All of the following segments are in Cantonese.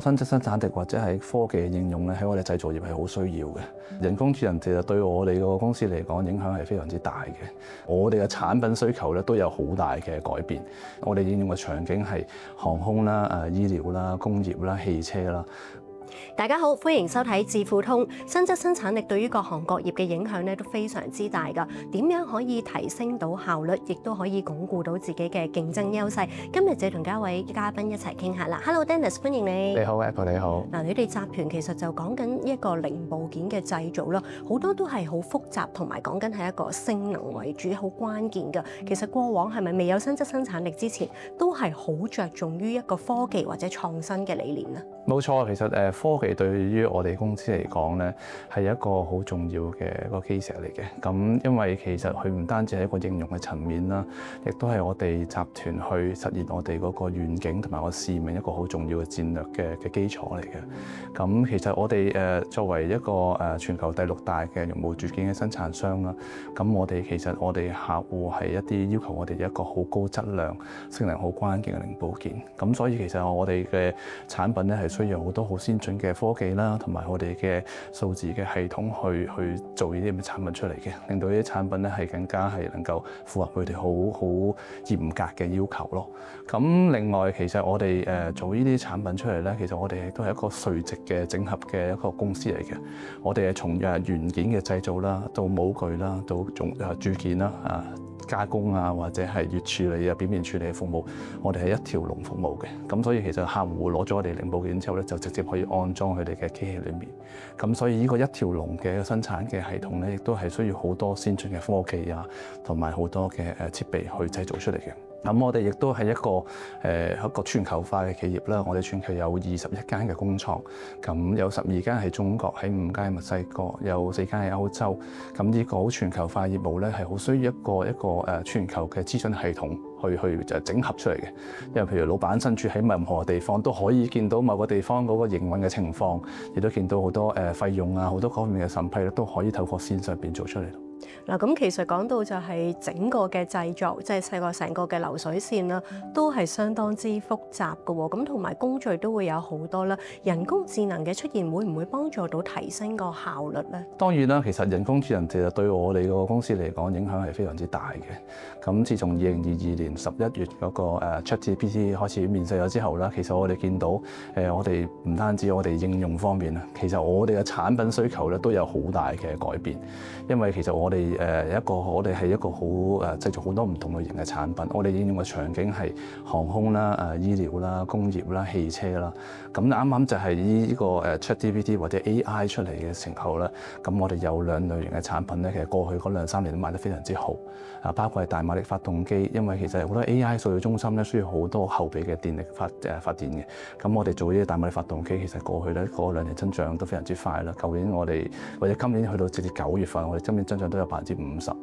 新質生產力或者係科技嘅應用咧，喺我哋製造業係好需要嘅。人工智能其實對我哋個公司嚟講影響係非常之大嘅。我哋嘅產品需求咧都有好大嘅改變。我哋應用嘅場景係航空啦、醫療啦、工業啦、汽車啦。大家好，歡迎收睇智庫通。新質生產力對於各行各業嘅影響咧都非常之大㗎。點樣可以提升到效率，亦都可以鞏固到自己嘅競爭優勢？今日就同一位嘉賓一齊傾下啦。Hello Dennis， 歡迎你。你好 Apple， 你好。嗱，你哋集團其實就講緊一個零部件嘅製造啦，好多都係好複雜，同埋講緊係一個性能為主，好關鍵㗎。其實過往係咪未有新質生產力之前，都係好着重於一個科技或者創新嘅理念呢？冇錯，其實科技對於我哋公司嚟講咧，係一個好重要嘅一個基石嚟嘅。咁因為其實佢唔單止係一個應用嘅層面啦，亦都係我哋集團去實現我哋嗰個願景同埋個使命一個好重要嘅戰略嘅基礎嚟嘅。咁其實我哋作為一個全球第6大嘅絨毛鑄件嘅生產商啦，咁我哋客戶係一啲要求我哋一個好高質量、性能好關鍵嘅零部件。咁所以其實我哋嘅產品咧係需要好多好先進嘅科技啦，同埋我哋嘅數字嘅系統去做呢啲咁嘅產品出嚟嘅，令到呢啲產品咧係更加係能夠符合佢哋好嚴格嘅要求咯。咁另外其實我哋做呢啲產品出嚟咧，其實我哋亦都係一個垂直嘅整合嘅一個公司嚟嘅。我哋係從元件嘅製造啦，到模具啦，到鑄件啦加工啊，或者係熱處理啊、表面處理嘅服務，我哋係一條龍服務嘅。咁所以其實客戶攞咗我哋零部件之後咧，就直接可以安裝佢哋嘅機器裏面。咁所以呢個一條龍嘅生產嘅系統咧，亦都係需要好多先進嘅科技啊，同埋好多嘅設備去製造出嚟嘅。咁我哋亦都係一個全球化嘅企業啦。我哋全球有21間嘅工廠，咁有12間喺中國，喺5間喺墨西哥，有4間喺歐洲。咁呢個好全球化業務咧，係好需要一個全球嘅資訊系統去就整合出嚟嘅。因為譬如老闆身處喺任何地方，都可以見到某個地方嗰個營運嘅情況，亦都見到好多費用啊，好多方面嘅審批咧，都可以透過線上邊做出嚟。嗱，咁其實講到就係整個嘅製作，即係成個嘅流水線啦，都係相當之複雜嘅喎。咁同埋工序都會有好多啦。人工智能嘅出現會唔會幫助到提升個效率咧？當然啦，其實人工智能其實對我哋個公司嚟講影響係非常之大嘅。咁自從2022年11月嗰個ChatGPT 開始面世咗之後啦，其實我哋見到我哋唔單止我哋應用方面啊，其實我哋嘅產品需求咧都有好大嘅改變。因為其實我哋係一個好製造好多唔同類型嘅產品，我哋應用嘅場景係航空啦、醫療啦、工業啦、汽車啦。咁啱啱就係呢個ChatGPT 或者 AI 出嚟嘅時候咧，咁我哋有2類型嘅產品咧，其實過去嗰2-3年都賣得非常之好。包括係大馬力發動機，因為其實好多 AI 數據中心咧需要好多後備嘅電力發電嘅。咁我哋做呢啲大馬力發動機，其實過去咧嗰2年增長都非常之快啦。舊年我哋或者今年去到直至9月份，我哋今年增長都有50%。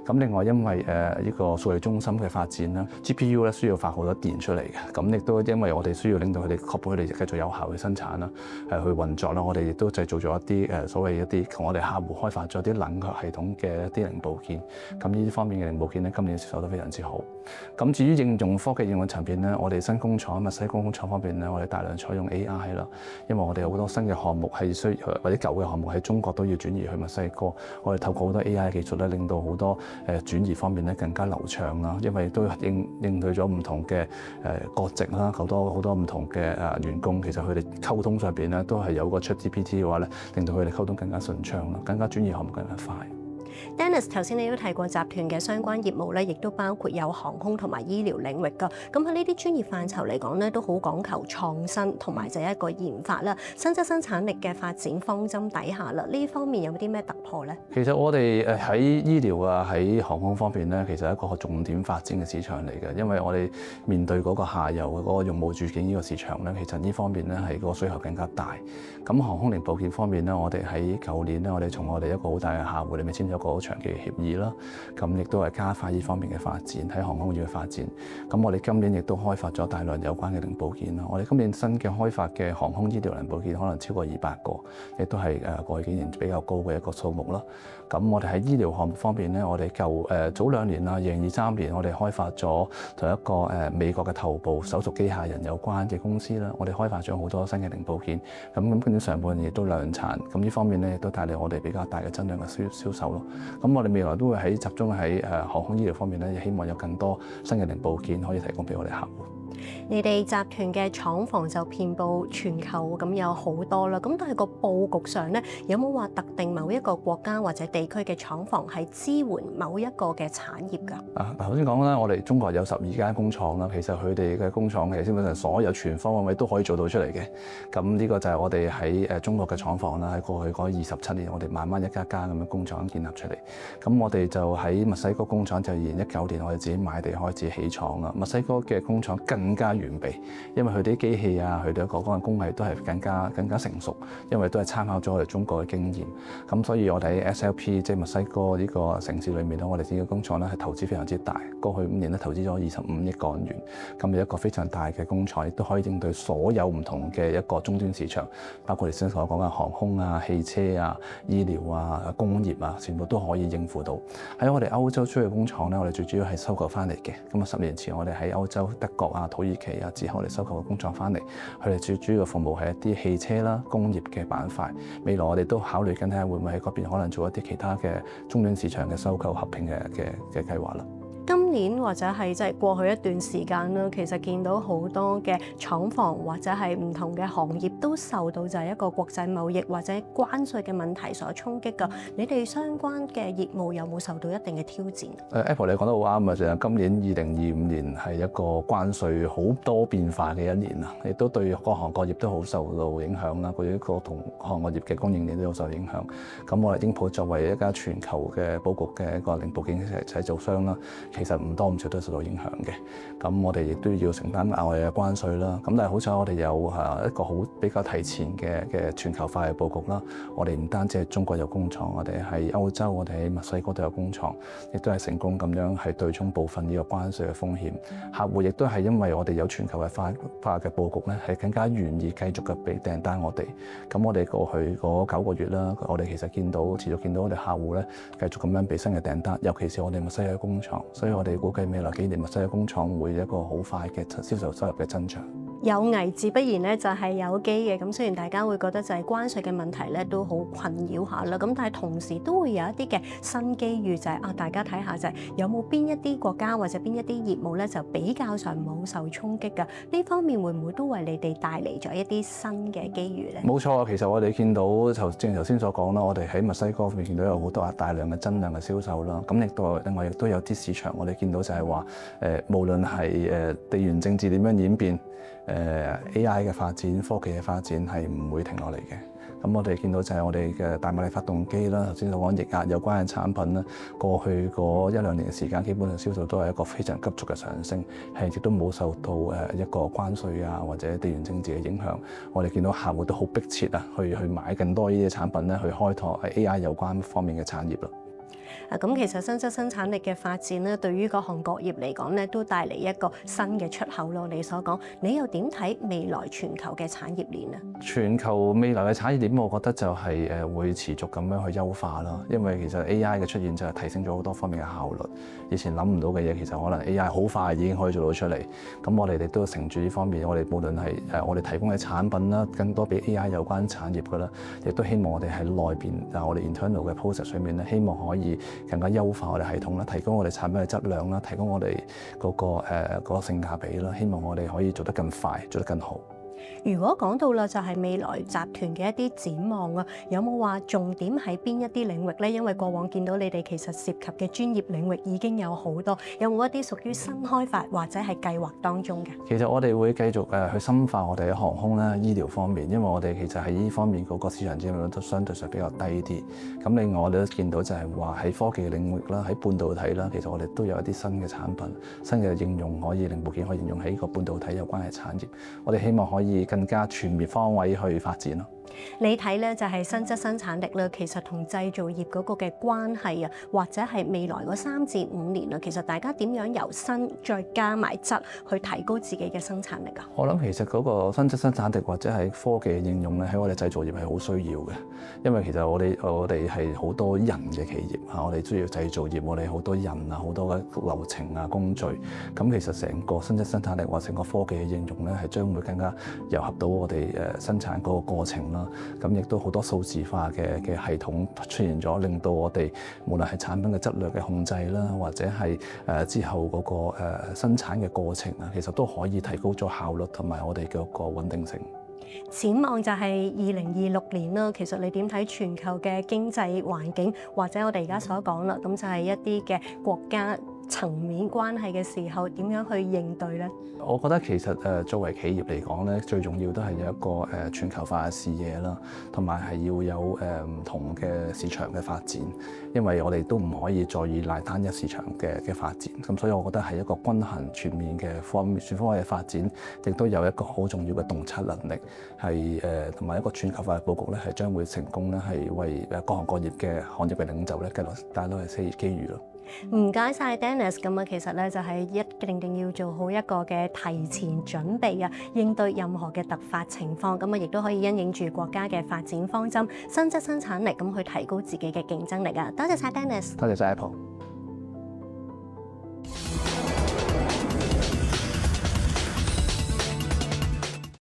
咁另外因為呢個數據中心嘅發展啦 ，GPU 咧需要發好多電出嚟嘅。咁亦都因為我哋需要令到佢哋確保佢哋繼續有效去生產啦，去運作啦。我哋亦都製造咗一啲所謂一啲同我哋客戶開發咗啲冷卻系統嘅一啲零部件。咁呢啲方面嘅零部件咧，今年銷售得非常之好。咁至於應用科技應用層面咧，我哋新工廠墨西哥工廠方面咧，我哋大量採用 AI 啦，因為我哋有好多新嘅項目係需要或者舊嘅項目喺中國都要轉移去墨西哥，我哋透過好多 AI 技術咧，令到好多轉移方面咧更加流暢啦。因為都應對咗唔同嘅國籍啦，好多唔同嘅員工，其實佢哋溝通上邊咧都係有個 ChatGPT 嘅話咧，令到佢哋溝通更加順暢啦，更加轉移項目更加快。Dennis， 頭先你都提過集團嘅相關業務咧，亦都包括有航空同埋醫療領域㗎。咁喺呢啲專業範疇嚟講咧，都好講求創新同埋就係一個研發啦。新質生產力嘅發展方針底下啦，呢方面有冇啲咩突破咧？其實我哋喺醫療啊、喺航空方面咧，其實係一個重點發展嘅市場嚟嘅。因為我哋面對嗰個下游嘅嗰個絨毛鑄件呢個市場咧，其實呢方面咧係個需求更加大。咁航空零部件方面咧，我哋喺舊年咧，我哋從我哋一個好大嘅客戶裏面簽咗一個個長期協議啦，咁亦都係加快呢方面嘅發展，喺航空業嘅發展。咁我哋今年亦都開發咗大量有關嘅零部件啦。我哋今年新嘅開發嘅航空醫療零部件可能超過200個，亦都係過去幾年比較高嘅一個數目啦。咁我哋喺醫療項目方面咧，我哋早2年啦，2023年我哋開發咗同一個美國嘅頭部手術機械人有關嘅公司啦，我哋開發咗好多新嘅零部件。咁跟住上半年亦都量產，咁呢方面咧亦都帶嚟我哋比較大嘅增量嘅銷售咯。咁我哋未來都會集中喺航空醫療方面咧，希望有更多新嘅零部件可以提供俾我哋客戶。你哋集團嘅廠房就遍佈全球，咁有好多啦。咁但係個佈局上咧，有冇話特定某一個國家或者地區嘅廠房係支援某一個嘅產業㗎？頭先講啦，我哋中國有12間工廠啦，其實佢哋嘅工廠基本上所有全方位都可以做到出嚟嘅。咁呢個就係我哋喺中國嘅廠房啦，喺過去嗰27年，我哋慢慢一家家咁樣工廠建立出嚟。咁我哋就喺墨西哥工廠就2019年我哋自己買地開始起廠啦。墨西哥嘅工廠更加完備，因為佢啲機器啊，佢哋嗰個工藝都係更加成熟，因為都係參考咗我哋中國嘅經驗。咁所以我哋喺 SLP 即係墨西哥呢個城市裏面咧，我哋自己嘅工廠咧係投資非常之大，過去5年咧投資咗25億港元，咁有一個非常大嘅工廠，亦都可以應對所有唔同嘅一個終端市場，包括你先所講嘅航空啊、汽車啊、醫療啊、工業啊，全部都可以應付到。喺我哋歐洲出嘅工廠咧，我哋最主要係收購翻嚟嘅。咁10年前我哋喺歐洲德國啊、土耳其啊之後，我哋收購嘅工廠翻嚟，佢哋最主要嘅服務係一啲汽車啦、工業嘅板塊。未來我哋都考慮緊睇下會唔會喺嗰邊可能做一啲其他嘅終端市場嘅收購合併嘅計劃啦。今年或者係即係過去一段時間啦，其實見到好多嘅廠房或者係唔同嘅行業都受到就係一個國際貿易或者關稅嘅問題所衝擊㗎。你哋相關嘅業務有冇受到一定嘅挑戰？Apple 你講得好啱啊！就係今年2025年係一個關稅好多變化嘅一年啊，亦都對各行各業都好受到影響啦。佢一個同行業嘅供應鏈都好受影響。咁我哋英普作為一家全球嘅佈局嘅一個零部件製造商啦，其實唔多唔少都受到影響嘅，咁我哋亦都要承擔額外嘅關稅啦。咁但係好彩我哋有一個比較提前嘅全球化嘅佈局啦。我哋唔單止係中國有工廠，我哋喺歐洲，我哋喺墨西哥都有工廠，亦都係成功咁樣係對沖部分呢個關稅嘅風險。客戶亦都係因為我哋有全球嘅化嘅佈局咧，係更加願意繼續嘅俾訂單我哋。咁我哋過去嗰9個月啦，我哋其實持續見到我哋客戶咧繼續咁樣俾新嘅訂單，尤其是我哋墨西哥工廠，所以我哋估計未來幾年墨西哥工廠會有一個好快嘅銷售收入嘅增長。有危自不然咧，就係有機嘅。咁雖然大家會覺得就係關稅嘅問題咧，都好困擾下啦。咁但係同時都會有一啲嘅新機遇，就係大家睇下就係有冇邊一啲國家或者邊一啲業務咧，就比較上冇受衝擊㗎。呢方面會唔會都為你哋帶嚟咗一啲新嘅機遇咧？冇錯啊，其實我哋見到正如頭先所講啦，我哋喺墨西哥方面見到有好多大量嘅增量嘅銷售啦。咁另外亦都有啲市場，我哋見到就係話無論係地緣政治點樣演變。AI 嘅發展、科技嘅發展係唔會停落嚟嘅。咁我哋見到就係我哋嘅大馬力發動機啦，頭先所講液壓有關嘅產品啦，過去嗰1-2年嘅時間，基本上銷售都係一個非常急速嘅上升，係亦都冇受到一個關稅啊或者地緣政治嘅影響。我哋見到客戶都好迫切啊，去買更多呢啲產品咧，去開拓 AI 有關方面嘅產業啦。咁其實新質生產力嘅發展咧，對於各行各業嚟講咧，都帶嚟一個新嘅出口咯。你所講，你又點睇未來全球嘅產業鏈啊？全球未來嘅產業鏈，我覺得就係會持續咁樣去優化啦。因為其實 AI 嘅出現就係提升咗好多方面嘅效率。以前諗唔到嘅嘢，其實可能 AI 好快已經可以做到出嚟。咁我哋亦都乘住呢方面，我哋無論係我哋提供嘅產品啦，更多俾 AI 有關產業㗎啦，亦都希望我哋喺內邊我哋 internal 嘅 process 上面咧，希望可以更加優化我哋系統啦，提高我哋產品嘅質量啦，提高我哋嗰個性價比啦，希望我哋可以做得更快，做得更好。如果講到啦，就係未來集團嘅一啲展望啊，有冇話重點喺邊一啲領域咧？因為過往見到你哋其實涉及嘅專業領域已經有好多，有冇一啲屬於新開發或者係計劃當中嘅？其實我哋會繼續去深化我哋嘅航空啦、醫療方面，因為我哋其實喺呢方面嗰個市場佔有率都相對上比較低啲。咁另外我哋都見到就係話喺科技領域啦、喺半導體啦，其實我哋都有一啲新嘅產品、新嘅應用零部件可以應用喺呢個半導體有關嘅產業。我哋希望可以更加全面方位去發展咯。你睇咧就係新質生產力咧，其實同製造業嗰個嘅關係啊，或者係未來嗰3至5年啊，其實大家點樣由新再加埋質去提高自己嘅生產力啊？我諗其實嗰個新質生產力或者係科技嘅應用咧，喺我哋製造業係好需要嘅，因為其實我哋係好多人嘅企業嚇，我哋需要製造業，我哋好多人啊，好多嘅流程啊工序，咁其實成個新質生產力或成個科技嘅應用咧，係將會更加糅合到我哋生產嗰個過程啦。咁亦都好多數字化嘅系統出現咗，令到我哋無論係產品嘅質量嘅控制啦，或者係之後嗰個生產嘅過程啊，其實都可以提高咗效率同埋我哋嘅個穩定性。展望就係2026年啦，其實你點睇全球嘅經濟環境，或者我哋而家所講啦，咁就係一啲嘅國家層面關係嘅時候，點樣去應對咧？我覺得其實作為企業嚟講咧，最重要都係有一個全球化嘅視野啦，同埋係要有唔同嘅市場嘅發展，因為我哋都唔可以再依賴單一市場嘅發展。咁所以我覺得係一個均衡全面嘅全方位嘅發展，亦都有一個好重要嘅洞察能力，係同埋一個全球化嘅佈局咧，係將會成功咧，係為各行各業嘅行業嘅領袖咧，帶來機遇咯。唔該晒 Dennis， 咁啊，其實咧就係一定要做好一個嘅提前準備啊，應對任何嘅突發情況，咁啊亦都可以因應住國家嘅發展方針，新質生產力咁去提高自己嘅競爭力啊！多謝晒 Dennis， 多謝晒 Apple。